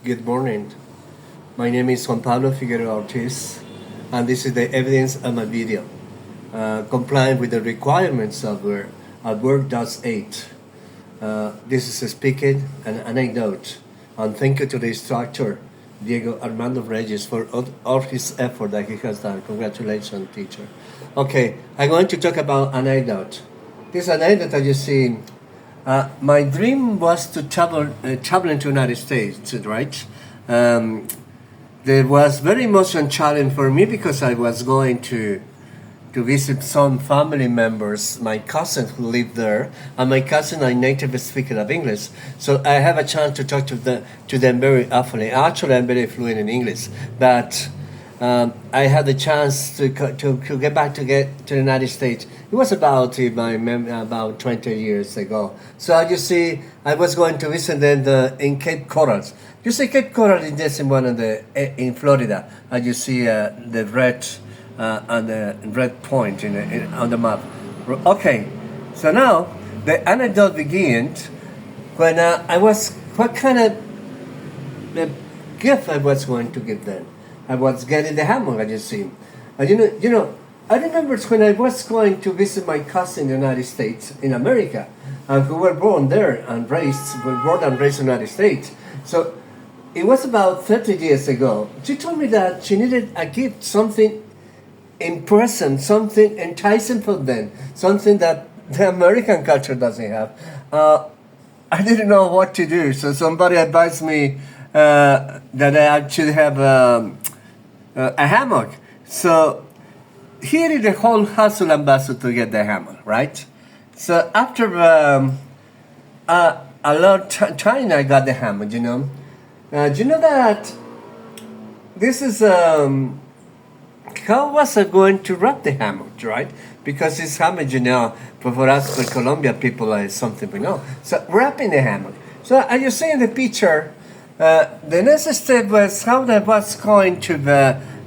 Good morning. My name is Juan Pablo Figueroa Ortiz, and this is the evidence of my video, complying with the requirements of work.8. This is speaking an anecdote, and thank you to the instructor, Diego Armando Reyes, for all his effort that he has done. Congratulations, teacher. Okay, I'm going to talk about anecdote. This anecdote that you see. My dream was to travel into the United States, right? There was very emotional challenge for me because I was going to visit some family members, my cousins who live there, and my cousin are native speaker of English, so I have a chance to talk to them very often. Actually, I'm very fluent in English, but I had the chance to get back to the United States. It was about about 20 years ago. So as you see, I was going to visit them in Cape Coral. You see, Cape Coral is just in Florida. As you see the red and the red point on the map. Okay, so now the anecdote begins when I was what kind of gift I was going to give them. I was getting the hammock, as you see. And you know, I remember when I was going to visit my cousin in the United States, in America, who were born there and raised in the United States. So it was about 30 years ago. She told me that she needed a gift, something in present, something enticing for them, something that the American culture doesn't have. I didn't know what to do, so somebody advised me that I should have a hammock. So here is the whole hustle and bustle to get the hammock, right? So after a long time, I got the hammock. Do you know that this is how was I going to wrap the hammock, right? Because this hammock, for us, for Colombia people, is something we know. So wrapping the hammock. So as you see in the picture, the next step was how I was going to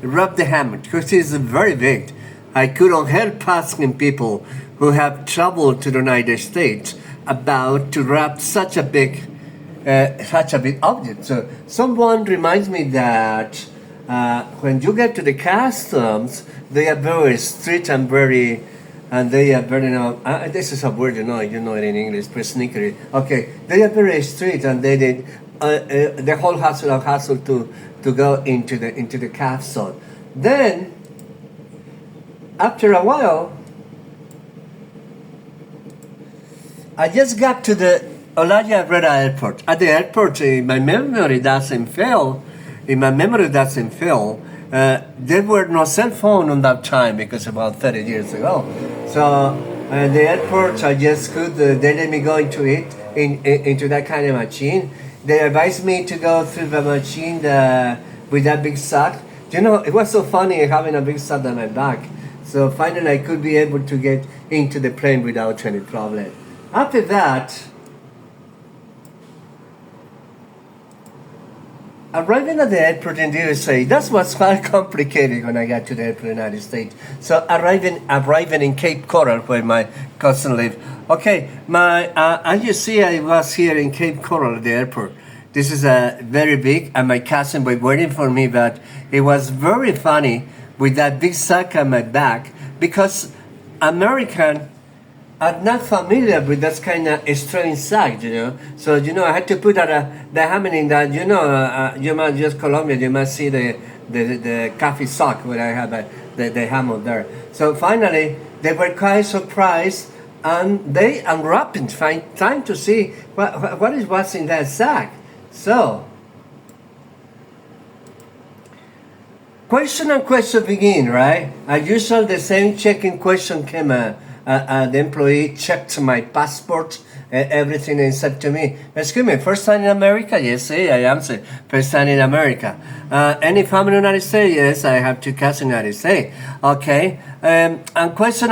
wrap the hammock, because it's very big. I couldn't help asking people who have traveled to the United States about to wrap such a big object. So someone reminds me that when you get to the customs, they are very strict and they are very this is a word you know it in English, sneakery. Okay, they are very strict, and they the whole hustle to go into the customs. Then after a while, I just got to the Olaya Herrera Airport. At the airport, my memory doesn't fail. There were no cell phone on that time because about 30 years ago. So the airport, I just could. They let me go into that kind of machine. They advised me to go through the machine with that big sack. It was so funny having a big sack on my back. So finally, I could be able to get into the plane without any problem. After that, arriving at the airport in the USA, that was quite complicated when I got to the airport in the United States. So arriving in Cape Coral, where my cousin lived. Okay, as you see, I was here in Cape Coral at the airport. This is very big, and my cousin was waiting for me, but it was very funny with that big sack on my back, because American are not familiar with that kind of strange sack, So, I had to put the hammock in that, you might just Colombia, you might see the coffee sock where I had the hammock there. So finally, they were quite surprised, and they unwrapped it, trying to see what's in that sack. So, question begin, right? As usual, the same checking question came. The employee checked my passport, everything, and said to me, "Excuse me, first time in America?" "Yes, I answered, first time in America." "Any family in the United States?" "Yes, I have two cousins in the United States." "Okay." And question,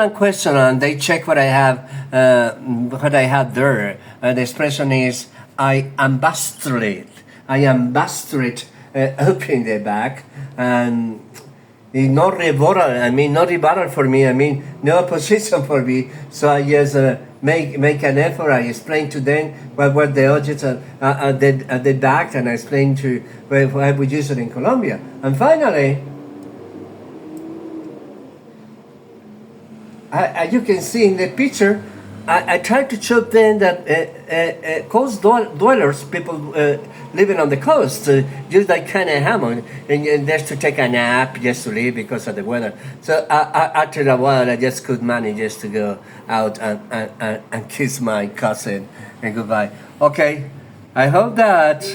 and they check what I have there. The expression is, I ambassador it, opening the bag, and no no rebuttal for me. I mean, no opposition for me. So I just make an effort. I explain to them what were the objects at the back, and I explain to why we use it in Colombia. And finally, you can see in the picture, I tried to show them that coast dwellers, people living on the coast, use that kind of hammock and just to take a nap, just to leave because of the weather. So after a while, I just could manage just to go out and kiss my cousin and goodbye. Okay, I hope that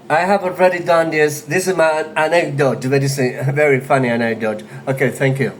I have already done this. This is my anecdote, very funny anecdote. Okay, thank you.